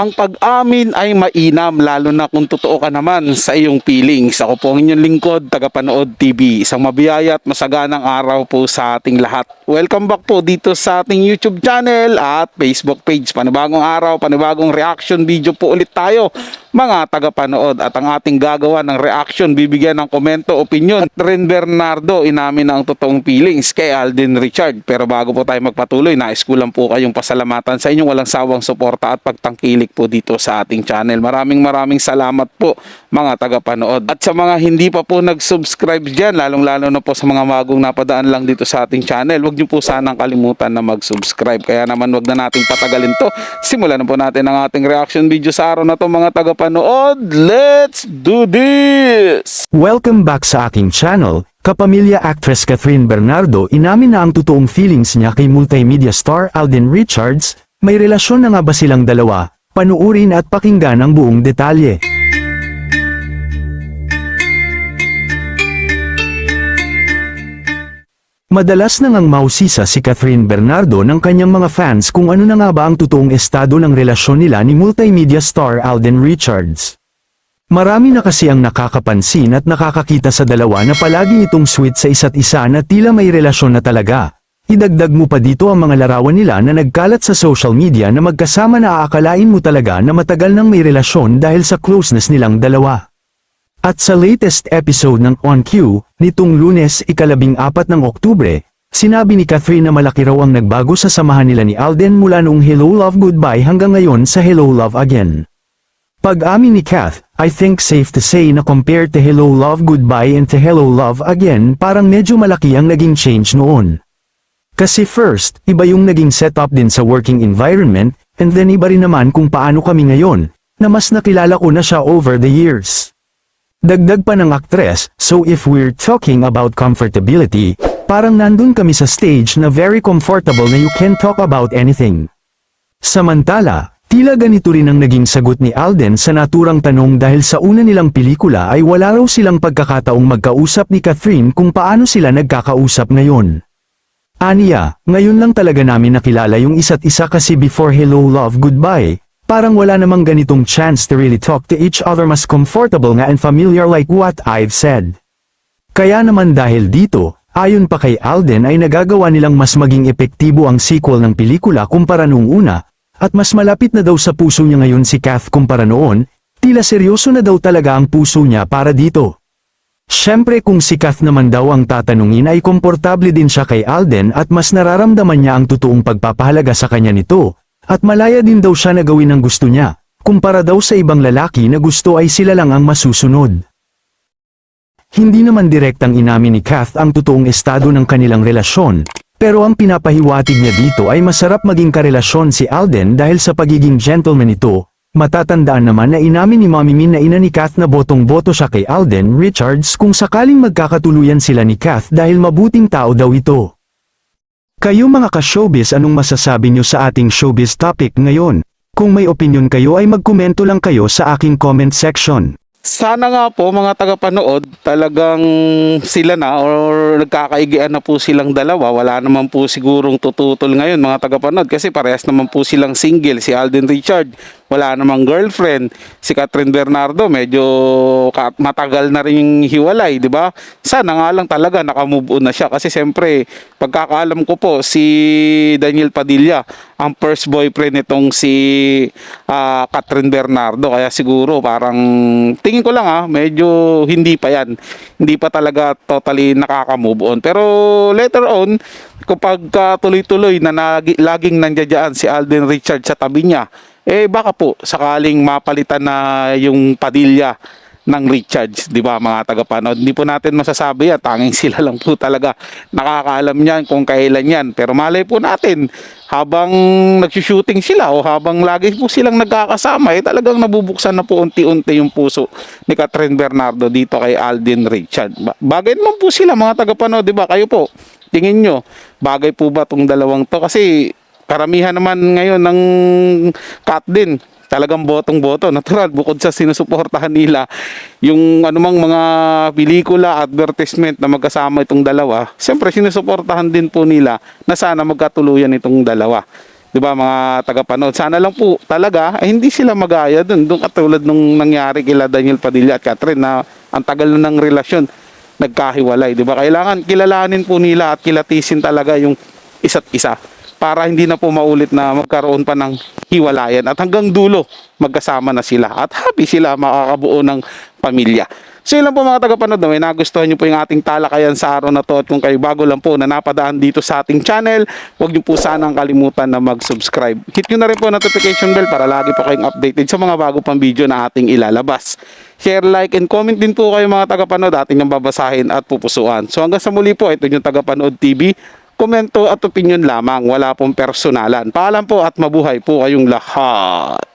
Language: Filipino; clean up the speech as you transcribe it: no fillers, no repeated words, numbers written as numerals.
Ang pag-amin ay mainam lalo na kung totoo ka naman sa iyong feelings. Ako po ang inyong lingkod, Tagapanood TV. Isang mabiyaya at masaganang araw po sa ating lahat. Welcome back po dito sa ating YouTube channel at Facebook page. Panibagong araw, panibagong reaction video po ulit tayo mga tagapanood. At ang ating gagawa ng reaction, bibigyan ng komento, opinion. Catherine Bernardo, inamin na ang totoong feelings kay Alden Richard. Pero bago po tayo magpatuloy, nais ko lang po kayong pasalamatan sa inyong walang sawang suporta at pagtangkilik po dito sa ating channel. Maraming salamat po mga tagapanood. At sa mga hindi pa po nag-subscribe dyan, lalong-lalo na po sa mga bagong napadaan lang dito sa ating channel, huwag nyo po sanang kalimutan na mag-subscribe. Kaya naman huwag na nating patagalin to. Simulan na po natin ang ating reaction video sa araw na to mga tagapanood. Let's do this! Welcome back sa aking channel. Kapamilya actress Catherine Bernardo inamin na ang totoong feelings niya kay multimedia star Alden Richards. May relasyon na nga ba silang dalawa? Panuurin at pakinggan ang buong detalye. Madalas na ngang mausisa si Catherine Bernardo ng kanyang mga fans kung ano na nga ba ang totoong estado ng relasyon nila ni multimedia star Alden Richards. Marami na kasi ang nakakapansin at nakakakita sa dalawa na palagi itong sweet sa isa't isa na tila may relasyon na talaga. Idagdag mo pa dito ang mga larawan nila na nagkalat sa social media na magkasama na aakalain mo talaga na matagal nang may relasyon dahil sa closeness nilang dalawa. At sa latest episode ng On Cue, nitong Lunes 14 ng Oktubre, sinabi ni Catherine na malaki raw ang nagbago sa samahan nila ni Alden mula noong Hello Love Goodbye hanggang ngayon sa Hello Love Again. Pag-amin ni Kath, I think safe to say na compared to Hello Love Goodbye and to Hello Love Again parang medyo malaki ang naging change noon. Kasi first, iba yung naging setup din sa working environment, and then iba rin naman kung paano kami ngayon, na mas nakilala ko na siya over the years. Dagdag pa ng aktres, so if we're talking about comfortability, parang nandun kami sa stage na very comfortable na you can talk about anything. Samantala, tila ganito rin ang naging sagot ni Alden sa naturang tanong dahil sa una nilang pelikula ay wala raw silang pagkakataong magkausap ni Catherine kung paano sila nagkakausap ngayon. Aniya, ngayon lang talaga namin nakilala yung isa't isa kasi before Hello Love Goodbye, parang wala namang ganitong chance to really talk to each other, mas comfortable nga and familiar like what I've said. Kaya naman dahil dito, ayon pa kay Alden ay nagagawa nilang mas maging epektibo ang sequel ng pelikula kumpara noong una, at mas malapit na daw sa puso niya ngayon si Kath kumpara noon, tila seryoso na daw talaga ang puso niya para dito. Siyempre kung si Kath naman daw ang tatanungin ay komportable din siya kay Alden at mas nararamdaman niya ang totoong pagpapahalaga sa kanya nito, at malaya din daw siya na gawin ang gusto niya, kumpara daw sa ibang lalaki na gusto ay sila lang ang masusunod. Hindi naman direktang inamin ni Kath ang totoong estado ng kanilang relasyon, pero ang pinapahiwatig niya dito ay masarap maging karelasyon si Alden dahil sa pagiging gentleman nito. Matatandaan naman na inamin ni Mommy Min na ina ni Kath na botong-boto siya kay Alden Richards kung sakaling magkakatuluyan sila ni Kath dahil mabuting tao daw ito. Kayo mga ka-showbiz, anong masasabi nyo sa ating showbiz topic ngayon? Kung may opinion kayo ay magkomento lang kayo sa aking comment section. Sana nga po mga tagapanood talagang sila na or nagkakaigian na po silang dalawa. Wala naman po sigurong tututol ngayon mga tagapanood kasi parehas naman po silang single. Si Alden Richard wala namang girlfriend. Si Catherine Bernardo medyo matagal na rin hiwalay, di ba? Sana nga lang talaga nakamove on na siya kasi siyempre pagkakaalam ko po si Daniel Padilla ang first boyfriend nitong si Catherine Bernardo, kaya siguro parang tingin ko lang medyo hindi pa yan, hindi pa talaga totally nakaka-move on. Pero later on kapag tuloy-tuloy na laging nandiyan si Alden Richard sa tabi niya, baka po sakaling mapalitan na yung Padilla ng Richards, di ba mga tagapanood? Hindi po natin masasabi yan, tanging sila lang po talaga nakakaalam niyan kung kailan yan. Pero malay po natin habang nagsushooting sila o habang lagi po silang nagkakasama, talagang nabubuksan na po unti-unti yung puso ni Catherine Bernardo dito kay Alden Richard. Bagay naman po sila mga tagapanood, di ba? Kayo po, tingin nyo, bagay po ba tong dalawang to? Kasi karamihan naman ngayon ng cut din, talagang botong-boto. Natural, bukod sa sinusuportahan nila yung anumang mga pelikula, advertisement na magkasama itong dalawa, siyempre sinusuportahan din po nila na sana magkatuluyan itong dalawa. 'Di ba mga tagapanood? Sana lang po talaga ay hindi sila magaya doon katulad nung nangyari kila Daniel Padilla at Catherine na ang tagal na ng relasyon nagkahiwalay, 'di ba? Kailangan kilalanin po nila at kilatisin talaga yung isa't isa para hindi na po maulit na magkaroon pa ng hiwalayan at hanggang dulo magkasama na sila at happy sila makakabuo ng pamilya. So yun lang po mga tagapanood, na may nagustuhan nyo po yung ating talakayan sa araw na to at kung kayo bago lang po na napadaan dito sa ating channel, huwag nyo po sanang kalimutan na mag-subscribe. Hit nyo na rin po notification bell para lagi po kayong updated sa mga bago pang video na ating ilalabas. Share, like, and comment din po kayo mga tagapanood, ating yung babasahin at pupusuan. So hanggang sa muli po, ito yung Tagapanood TV. Komento at opinion lamang, wala pong personalan. Paalam po at mabuhay po kayong lahat.